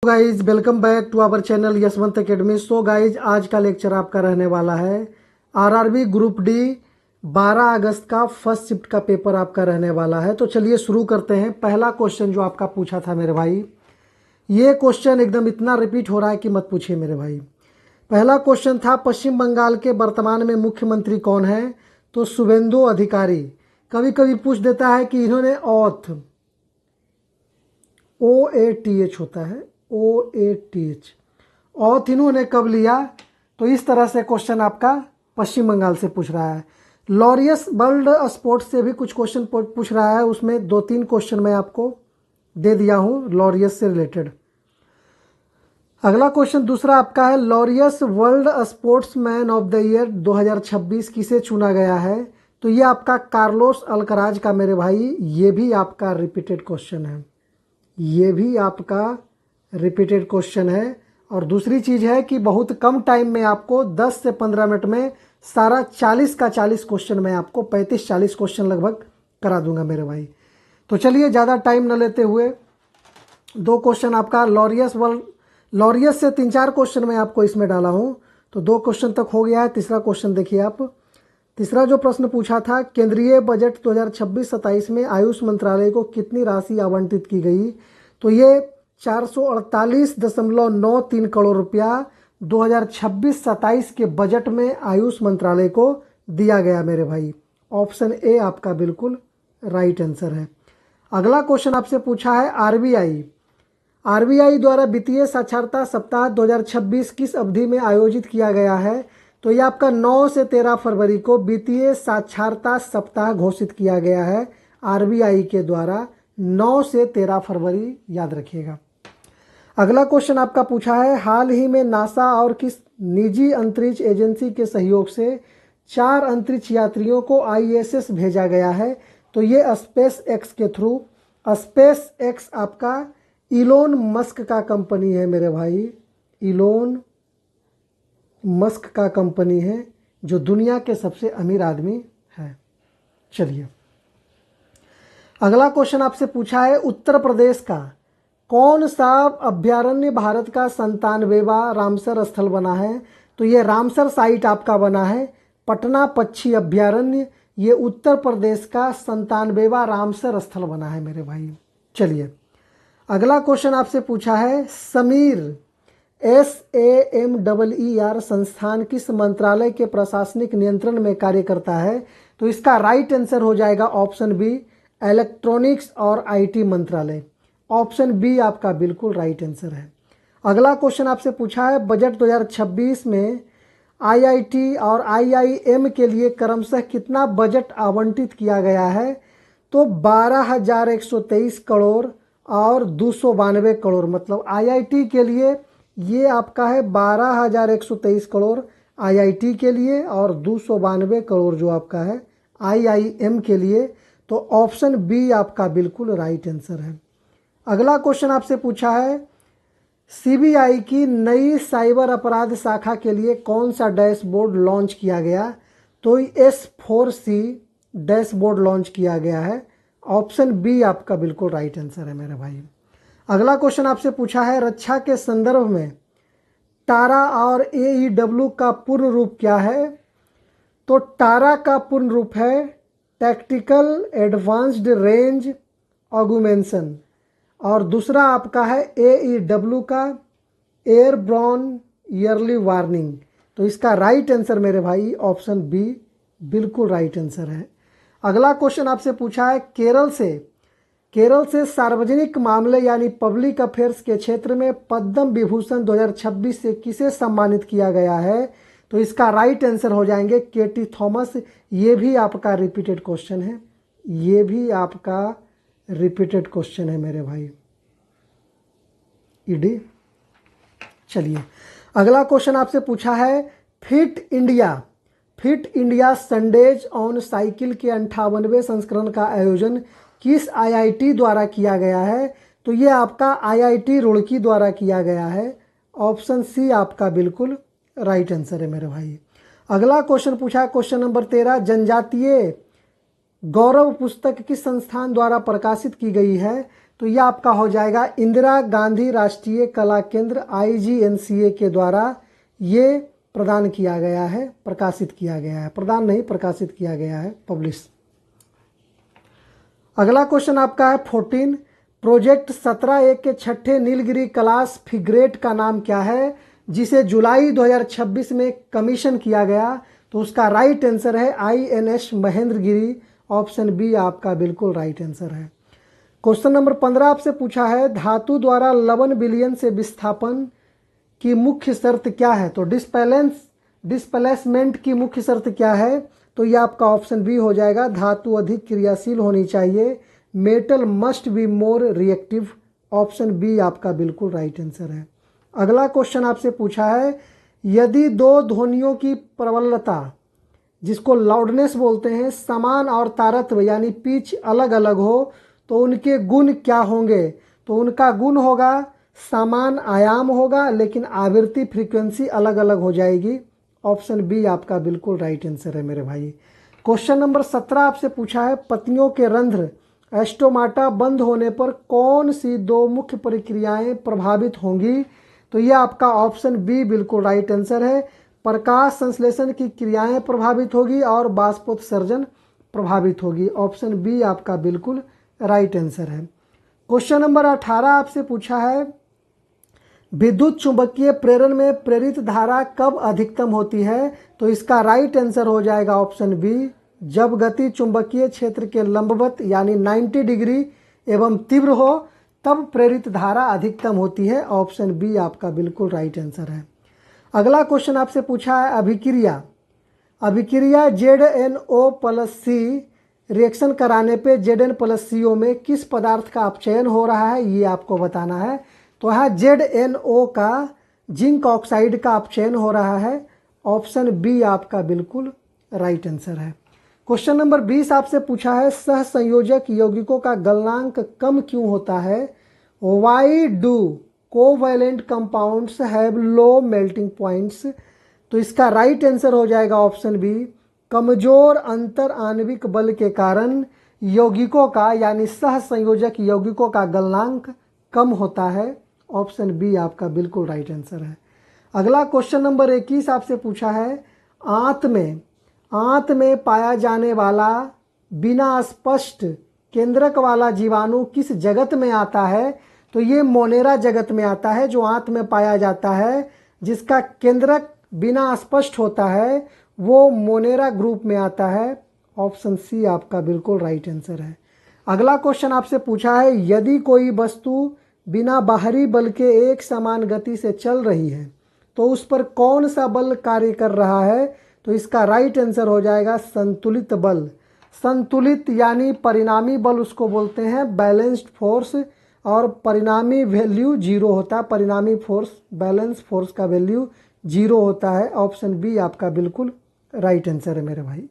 Guys, welcome back to our channel Yashwant Academy. So guys, आज का lecture आपका रहने वाला है आरआरबी ग्रुप डी 12 अगस्त का फर्स्ट शिफ्ट का पेपर आपका रहने वाला है। तो चलिए शुरू करते हैं। पहला क्वेश्चन जो आपका पूछा था मेरे भाई, ये क्वेश्चन एकदम इतना रिपीट हो रहा है कि मत पूछिए मेरे भाई। पहला क्वेश्चन था पश्चिम बंगाल के वर्तमान में मुख्यमंत्री कौन है? तो शुभेंदु अधिकारी। कभी कभी पूछ देता है कि इन्होंने ऑथ OATH होता है, OATH ऑथ इन्होंने कब लिया? तो इस तरह से क्वेश्चन आपका पश्चिम बंगाल से पूछ रहा है। लॉरियस वर्ल्ड स्पोर्ट्स से भी कुछ क्वेश्चन पूछ रहा है, उसमें 2-3 क्वेश्चन मैं आपको दे दिया हूँ लॉरियस से रिलेटेड। अगला क्वेश्चन दूसरा आपका है, Laureus world sportsman of the year 2026 किसे चुना गया है? तो ये आपका कार्लोस अल्कराज का मेरे भाई, ये भी आपका रिपीटेड क्वेश्चन है, ये भी आपका रिपीटेड क्वेश्चन है। और दूसरी चीज़ है कि बहुत कम टाइम में आपको 10 से 15 मिनट में सारा 40 का 40 क्वेश्चन मैं आपको 35-40 क्वेश्चन लगभग करा दूंगा मेरे भाई। तो चलिए ज़्यादा टाइम न लेते हुए, 2 क्वेश्चन आपका लॉरियस से 3-4 क्वेश्चन मैं आपको इसमें डाला हूँ, तो 2 क्वेश्चन तक हो गया है। तीसरा क्वेश्चन देखिए आप। तीसरा जो प्रश्न पूछा था, केंद्रीय बजट 2026-27 में आयुष मंत्रालय को कितनी राशि आवंटित की गई? तो ये 448.93 करोड़ रुपया 2026-27 के बजट में आयुष मंत्रालय को दिया गया मेरे भाई। ऑप्शन ए आपका बिल्कुल राइट आंसर है। अगला क्वेश्चन आपसे पूछा है, आरबीआई द्वारा वित्तीय साक्षरता सप्ताह 2026 किस अवधि में आयोजित किया गया है? तो ये आपका 9 से 13 फरवरी को वित्तीय साक्षरता सप्ताह घोषित किया गया है आरबीआई के द्वारा, 9 से 13 फरवरी, याद रखिएगा। अगला क्वेश्चन आपका पूछा है, हाल ही में नासा और किस निजी अंतरिक्ष एजेंसी के सहयोग से 4 अंतरिक्ष यात्रियों को ISS भेजा गया है? तो ये स्पेस एक्स के थ्रू। स्पेस एक्स आपका इलोन मस्क का कंपनी है मेरे भाई, इलोन मस्क का कंपनी है, जो दुनिया के सबसे अमीर आदमी है। चलिए अगला क्वेश्चन आपसे पूछा है, उत्तर प्रदेश का कौन सा अभ्यारण्य भारत का 97वां रामसर स्थल बना है? तो ये रामसर साइट आपका बना है पटना पक्षी अभ्यारण्य, ये उत्तर प्रदेश का 97वां रामसर स्थल बना है मेरे भाई। चलिए अगला क्वेश्चन आपसे पूछा है, समीर SAMEER संस्थान किस मंत्रालय के प्रशासनिक नियंत्रण में कार्य करता है? तो इसका राइट आंसर हो जाएगा ऑप्शन बी, इलेक्ट्रॉनिक्स और IT मंत्रालय। ऑप्शन बी आपका बिल्कुल राइट आंसर है। अगला क्वेश्चन आपसे पूछा है, बजट 2026 में IIT और IIM के लिए क्रमशः कितना बजट आवंटित किया गया है? तो 12,123 करोड़ और 292 करोड़, मतलब IIT के लिए ये आपका है 12,123 करोड़ IIT के लिए और 292 करोड़ जो आपका है IIM के लिए। तो ऑप्शन बी आपका बिल्कुल राइट आंसर है। अगला क्वेश्चन आपसे पूछा है, CBI की नई साइबर अपराध शाखा के लिए कौन सा डैशबोर्ड लॉन्च किया गया? तो S4C डैशबोर्ड लॉन्च किया गया है। ऑप्शन बी आपका बिल्कुल राइट आंसर है मेरे भाई। अगला क्वेश्चन आपसे पूछा है, रक्षा के संदर्भ में टारा और AEW का पूर्ण रूप क्या है? तो टारा का पूर्ण रूप है टैक्टिकल एडवांस्ड रेंज ऑगुमेंशन, और दूसरा आपका है AEW का एयरब्रॉन ईयरली वार्निंग। तो इसका राइट आंसर मेरे भाई ऑप्शन बी बिल्कुल राइट आंसर है। अगला क्वेश्चन आपसे पूछा है, केरल से सार्वजनिक मामले यानी पब्लिक अफेयर्स के क्षेत्र में पद्म विभूषण 2026 से किसे सम्मानित किया गया है? तो इसका राइट आंसर हो जाएंगे KT थॉमस। ये भी आपका रिपीटेड क्वेश्चन है, ये भी आपका रिपीटेड क्वेश्चन है मेरे भाई, ED। चलिए अगला क्वेश्चन आपसे पूछा है, fit India Sundays on cycle के 58वें संस्करण का आयोजन किस IIT द्वारा किया गया है? तो ये आपका IIT रुड़की द्वारा किया गया है। ऑप्शन सी आपका बिल्कुल राइट आंसर है मेरे भाई। अगला क्वेश्चन पूछा है, क्वेश्चन नंबर 13, जनजातीय गौरव पुस्तक किस संस्थान द्वारा प्रकाशित की गई है? तो यह आपका हो जाएगा इंदिरा गांधी राष्ट्रीय कला केंद्र IGNCA के द्वारा ये प्रदान किया गया है, प्रकाशित किया गया है, प्रदान नहीं प्रकाशित किया गया है, पब्लिश। अगला क्वेश्चन आपका है 14, प्रोजेक्ट 17A के छठे नीलगिरी क्लास फ्रिगेट का नाम क्या है जिसे जुलाई 2026 में कमीशन किया गया? तो उसका राइट आंसर है INS महेंद्रगिरी। ऑप्शन बी आपका बिल्कुल राइट आंसर है। क्वेश्चन नंबर 15 आपसे पूछा है धातु द्वारा लवण विलयन से विस्थापन की मुख्य शर्त क्या है? तो डिस्प्लेसमेंट की मुख्य शर्त क्या है? तो ये आपका ऑप्शन बी हो जाएगा, धातु अधिक क्रियाशील होनी चाहिए, metal must be more reactive. Option B आपका बिल्कुल राइट आंसर है। अगला क्वेश्चन आपसे पूछा है यदि दो ध्वनियों की प्रबलता जिसको लाउडनेस बोलते हैं समान और तारत्व यानी पिच अलग अलग हो तो उनके गुण क्या होंगे? तो उनका गुण होगा समान आयाम होगा लेकिन आवृत्ति फ्रीक्वेंसी अलग अलग हो जाएगी। ऑप्शन बी आपका बिल्कुल राइट आंसर है मेरे भाई। क्वेश्चन नंबर 17 आपसे पूछा है पत्तियों के रंध्र एस्टोमाटा बंद होने पर कौन सी दो मुख्य प्रक्रियाएं प्रभावित होंगी? तो यह आपका ऑप्शन बी बिल्कुल राइट आंसर है, प्रकाश संश्लेषण की क्रियाएं प्रभावित होगी और बाष्पोत्सर्जन प्रभावित होगी। ऑप्शन बी आपका बिल्कुल राइट आंसर है। क्वेश्चन नंबर 18 आपसे पूछा है विद्युत चुंबकीय प्रेरण में प्रेरित धारा कब अधिकतम होती है? तो इसका राइट आंसर हो जाएगा ऑप्शन बी, जब गति चुंबकीय क्षेत्र के लंबवत यानी 90 डिग्री एवं तीव्र हो तब प्रेरित धारा अधिकतम होती है। ऑप्शन बी आपका बिल्कुल राइट आंसर है। अगला क्वेश्चन आपसे पूछा है अभिक्रिया ZNO+C रिएक्शन कराने पे Zn+CO में किस पदार्थ का अपचयन हो रहा है ये आपको बताना है। तो है ZNO का जिंक ऑक्साइड का अपचयन हो रहा है। ऑप्शन बी आपका बिल्कुल राइट आंसर है। क्वेश्चन नंबर 20 आपसे पूछा है सहसंयोजक यौगिकों का गलनांक कम क्यों होता है? Why do covalent compounds have low melting points? तो इसका राइट आंसर हो जाएगा ऑप्शन बी, कमजोर अंतर आणविक बल के कारण यौगिकों का यानी सहसंयोजक यौगिकों का गलनांक कम होता है। ऑप्शन बी आपका बिल्कुल राइट आंसर है। अगला क्वेश्चन नंबर 21 आपसे पूछा है आंत में पाया जाने वाला बिना स्पष्ट केंद्रक वाला जीवाणु किस जगत में आता है? तो ये मोनेरा जगत में आता है जो आंत में पाया जाता है, जिसका केंद्रक बिना स्पष्ट होता है वो मोनेरा ग्रुप में आता है। ऑप्शन सी आपका बिल्कुल राइट आंसर है। अगला क्वेश्चन आपसे पूछा है यदि कोई वस्तु बिना बाहरी बल के एक समान गति से चल रही है तो उस पर कौन सा बल कार्य कर रहा है? तो इसका राइट आंसर हो जाएगा संतुलित बल। संतुलित यानी परिणामी बल उसको बोलते हैं बैलेंस्ड फोर्स, और परिणामी वैल्यू 0 होता है, परिणामी फोर्स बैलेंस फोर्स का वैल्यू 0 होता है। ऑप्शन बी आपका बिल्कुल राइट आंसर है मेरे भाई।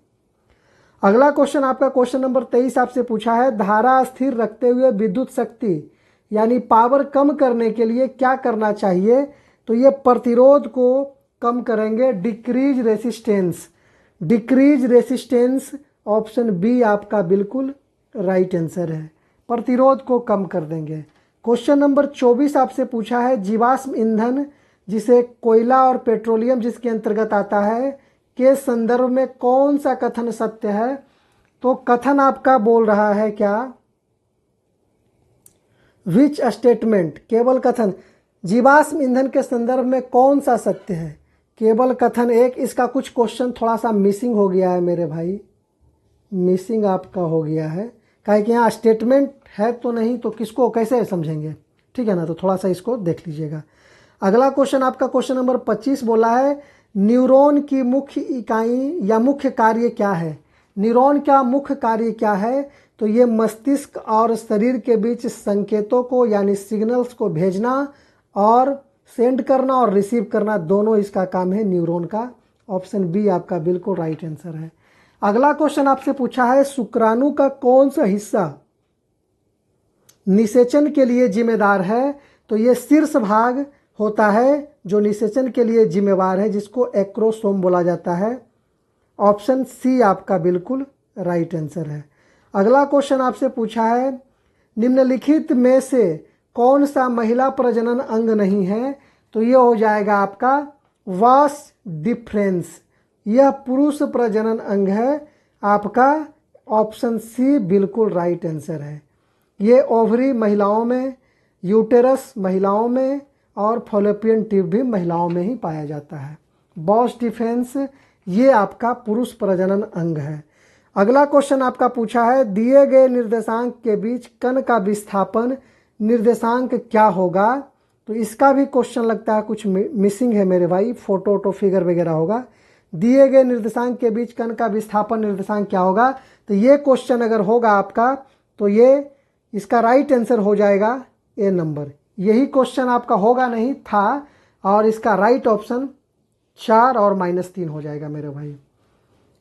अगला क्वेश्चन आपका क्वेश्चन नंबर 23 आपसे पूछा है धारा स्थिर रखते हुए विद्युत शक्ति यानी पावर कम करने के लिए क्या करना चाहिए? तो ये प्रतिरोध को कम करेंगे, डिक्रीज रेसिस्टेंस। ऑप्शन बी आपका बिल्कुल राइट आंसर है, प्रतिरोध को कम कर देंगे। क्वेश्चन नंबर 24 आपसे पूछा है जीवाश्म ईंधन जिसे कोयला और पेट्रोलियम जिसके अंतर्गत आता है के संदर्भ में कौन सा कथन सत्य है? तो कथन आपका बोल रहा है क्या विच स्टेटमेंट, केवल कथन जीवाश्म ईंधन के संदर्भ में कौन सा सत्य है? केवल कथन एक। इसका कुछ क्वेश्चन थोड़ा सा मिसिंग हो गया है मेरे भाई, मिसिंग आपका हो गया है, काहे कि यहाँ स्टेटमेंट है तो नहीं तो किसको कैसे समझेंगे, ठीक है ना, तो थोड़ा सा इसको देख लीजिएगा। अगला क्वेश्चन आपका क्वेश्चन नंबर 25 बोला है न्यूरॉन की मुख्य इकाई या मुख्य कार्य क्या है? न्यूरॉन का मुख्य कार्य क्या है? तो ये मस्तिष्क और शरीर के बीच संकेतों को यानी सिग्नल्स को भेजना और सेंड करना और रिसीव करना, दोनों इसका काम है न्यूरॉन का। ऑप्शन बी आपका बिल्कुल राइट आंसर है। अगला क्वेश्चन आपसे पूछा है शुक्राणु का कौन सा हिस्सा निषेचन के लिए जिम्मेदार है? तो ये शीर्ष भाग होता है जो निषेचन के लिए जिम्मेवार है, जिसको एक्रोसोम बोला जाता है। ऑप्शन सी आपका बिल्कुल राइट आंसर है। अगला क्वेश्चन आपसे पूछा है निम्नलिखित में से कौन सा महिला प्रजनन अंग नहीं है? तो ये हो जाएगा आपका वास डिफरेंस, यह पुरुष प्रजनन अंग है। आपका ऑप्शन सी बिल्कुल राइट आंसर है। ये ओवरी महिलाओं में, यूटेरस महिलाओं में और फॉलोपियन ट्यूब भी महिलाओं में ही पाया जाता है। बॉस डिफेंस ये आपका पुरुष प्रजनन अंग है। अगला क्वेश्चन आपका पूछा है, दिए गए निर्देशांक के बीच कण का विस्थापन निर्देशांक क्या होगा? तो इसका भी क्वेश्चन लगता है कुछ मिसिंग है मेरे भाई, फोटो तो फिगर वगैरह होगा। दिए गए निर्देशांक के बीच कण का विस्थापन निर्देशांक क्या होगा? तो ये क्वेश्चन अगर होगा आपका तो ये इसका राइट आंसर हो जाएगा ए नंबर। यही क्वेश्चन आपका होगा नहीं था, और इसका राइट ऑप्शन 4 और -3 हो जाएगा मेरे भाई।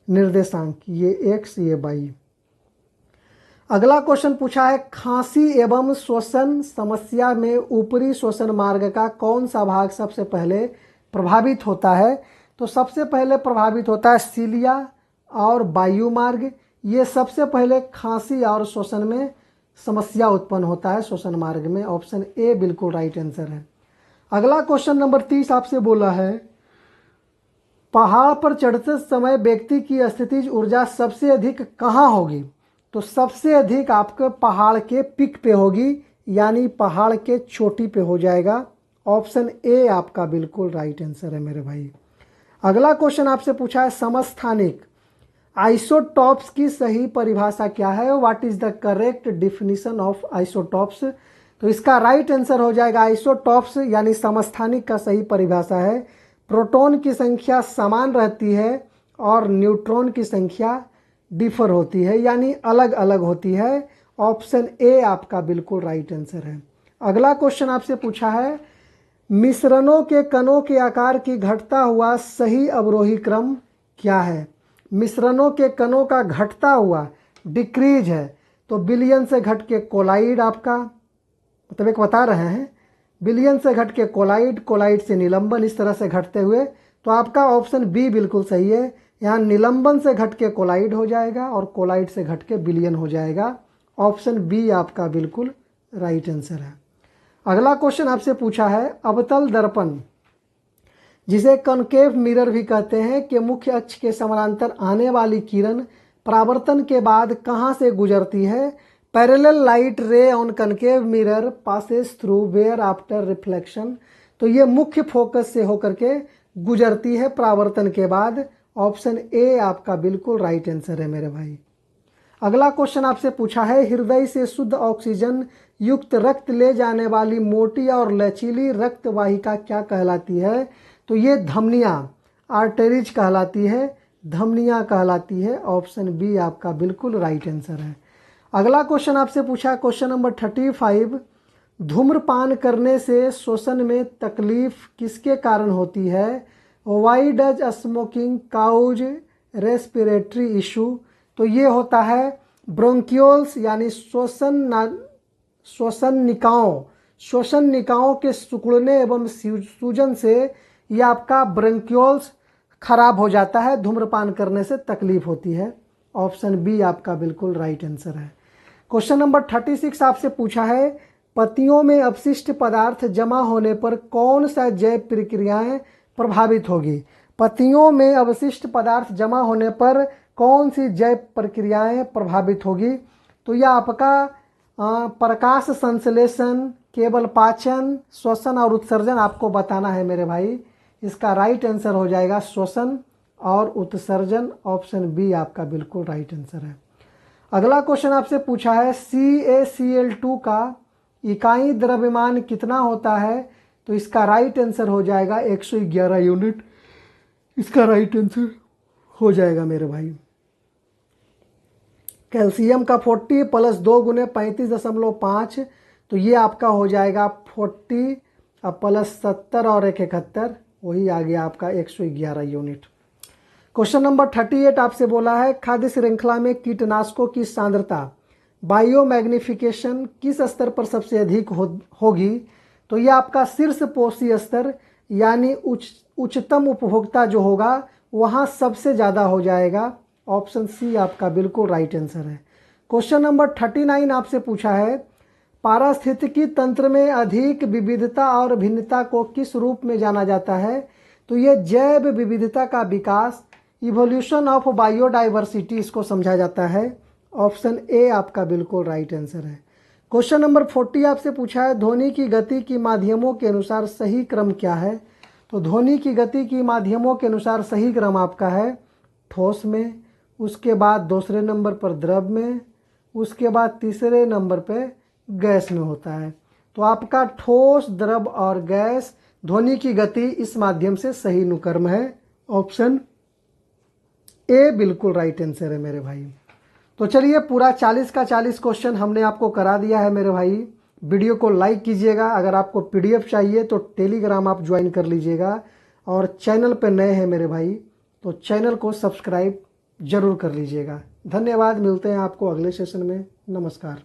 निर्देशांक ये x ये y। अगला क्वेश्चन पूछा है, खांसी एवं श्वसन समस्या में ऊपरी श्वसन मार्ग का कौन सा भाग सबसे पहले प्रभावित होता है? तो सबसे पहले प्रभावित होता है सीलिया और वायु मार्ग। ये सबसे पहले खांसी और श्वसन में समस्या उत्पन्न होता है श्वसन मार्ग में। ऑप्शन ए बिल्कुल राइट आंसर है। अगला क्वेश्चन नंबर 30 आपसे बोला है, पहाड़ पर चढ़ते समय व्यक्ति की स्थितिज ऊर्जा सबसे अधिक कहाँ होगी? तो सबसे अधिक आपके पहाड़ के पिक पे होगी, यानी पहाड़ के चोटी पे हो जाएगा। ऑप्शन ए आपका बिल्कुल राइट आंसर है मेरे भाई। अगला क्वेश्चन आपसे पूछा है, समस्थानिक आइसोटॉप्स की सही परिभाषा क्या है? What is the correct definition of isotopes? तो इसका राइट आंसर हो जाएगा आइसोटॉप्स यानी समस्थानिक का सही परिभाषा है, प्रोटॉन की संख्या समान रहती है और न्यूट्रॉन की संख्या डिफर होती है, यानी अलग अलग होती है। ऑप्शन ए आपका बिल्कुल राइट आंसर है। अगला क्वेश्चन आपसे पूछा है, मिश्रणों के कणों के आकार की घटता हुआ सही अवरोही क्रम क्या है? मिश्रणों के कणों का घटता हुआ डिक्रीज है, तो बिलियन से घट के कोलाइड आपका, मतलब एक बता रहे हैं, बिलियन से घट के कोलाइड, कोलाइड से निलंबन, इस तरह से घटते हुए। तो आपका ऑप्शन बी बिल्कुल सही है। यहाँ निलंबन से घट के कोलाइड हो जाएगा और कोलाइड से घट के बिलियन हो जाएगा। ऑप्शन बी आपका बिल्कुल राइट आंसर है। अगला क्वेश्चन आपसे पूछा है, अवतल दर्पण जिसे कॉनकेव मिरर भी कहते हैं के मुख्य अक्ष के समानांतर आने वाली किरण परावर्तन के बाद कहाँ से गुजरती है? Parallel light ray on concave mirror passes through where after reflection. तो ये मुख्य फोकस से होकर के गुजरती है परावर्तन के बाद। ऑप्शन ए आपका बिल्कुल राइट आंसर है मेरे भाई। अगला क्वेश्चन आपसे पूछा है, हृदय से शुद्ध ऑक्सीजन युक्त रक्त ले जाने वाली मोटी और लचीली रक्त वाहिका क्या कहलाती है? तो ये धमनियाँ, आर्टरीज कहलाती है, धमनियाँ कहलाती है। ऑप्शन बी आपका बिल्कुल राइट आंसर है। अगला क्वेश्चन आपसे पूछा, क्वेश्चन नंबर 35, धूम्रपान करने से श्वसन में तकलीफ किसके कारण होती है? Why does smoking cause respiratory issue? तो ये होता है ब्रोंकियोल्स यानी श्वसन निकायों के सिकुड़ने एवं सूजन से ये आपका ब्रोंकियोल्स खराब हो जाता है, धूम्रपान करने से तकलीफ होती है। ऑप्शन बी आपका बिल्कुल राइट आंसर है। क्वेश्चन नंबर 36 आपसे पूछा है, पत्तियों में अपशिष्ट पदार्थ जमा होने पर कौन सा जैव प्रक्रियाएं प्रभावित होगी? पत्तियों में अवशिष्ट पदार्थ जमा होने पर कौन सी जैव प्रक्रियाएं प्रभावित होगी? तो यह आपका प्रकाश संश्लेषण, केवल पाचन, श्वसन और उत्सर्जन आपको बताना है मेरे भाई। इसका राइट आंसर हो जाएगा श्वसन और उत्सर्जन। ऑप्शन बी आपका बिल्कुल राइट आंसर है। अगला क्वेश्चन आपसे पूछा है, CaCl2 का इकाई द्रव्यमान कितना होता है? तो इसका राइट आंसर हो जाएगा 111 यूनिट। इसका राइट आंसर हो जाएगा मेरे भाई। कैल्शियम का 40 प्लस 2 गुने 35.5, तो ये आपका हो जाएगा 40 प्लस 70 और 1 71, वही आ गया आपका 111 यूनिट। क्वेश्चन नंबर 38 आपसे बोला है, खाद्य श्रृंखला में कीटनाशकों की सांद्रता बायोमैग्निफिकेशन किस स्तर पर सबसे अधिक होगी? तो ये आपका शीर्ष पोषी स्तर यानी उच्चतम उपभोक्ता जो होगा वहाँ सबसे ज़्यादा हो जाएगा। ऑप्शन सी आपका बिल्कुल राइट आंसर है। क्वेश्चन नंबर 39 आपसे पूछा है, पारिस्थितिकी तंत्र में अधिक विविधता और भिन्नता को किस रूप में जाना जाता है? तो ये जैव विविधता का विकास, इवोल्यूशन ऑफ बायोडाइवर्सिटी इसको समझा जाता है। ऑप्शन ए आपका बिल्कुल राइट आंसर है। क्वेश्चन नंबर 40 आपसे पूछा है, ध्वनि की गति की माध्यमों के अनुसार सही क्रम क्या है? तो ध्वनि की गति की माध्यमों के अनुसार सही क्रम आपका है ठोस में, उसके बाद दूसरे नंबर पर द्रव में, उसके बाद तीसरे नंबर पे गैस में होता है। तो आपका ठोस, द्रव और गैस ध्वनि की गति इस माध्यम से सही अनुक्रम है। ऑप्शन ए बिल्कुल राइट आंसर है मेरे भाई। तो चलिए, पूरा 40 का 40 क्वेश्चन हमने आपको करा दिया है मेरे भाई। वीडियो को लाइक कीजिएगा। अगर आपको पीडीएफ चाहिए तो टेलीग्राम आप ज्वाइन कर लीजिएगा, और चैनल पर नए हैं मेरे भाई तो चैनल को सब्सक्राइब जरूर कर लीजिएगा। धन्यवाद, मिलते हैं आपको अगले सेशन में। नमस्कार।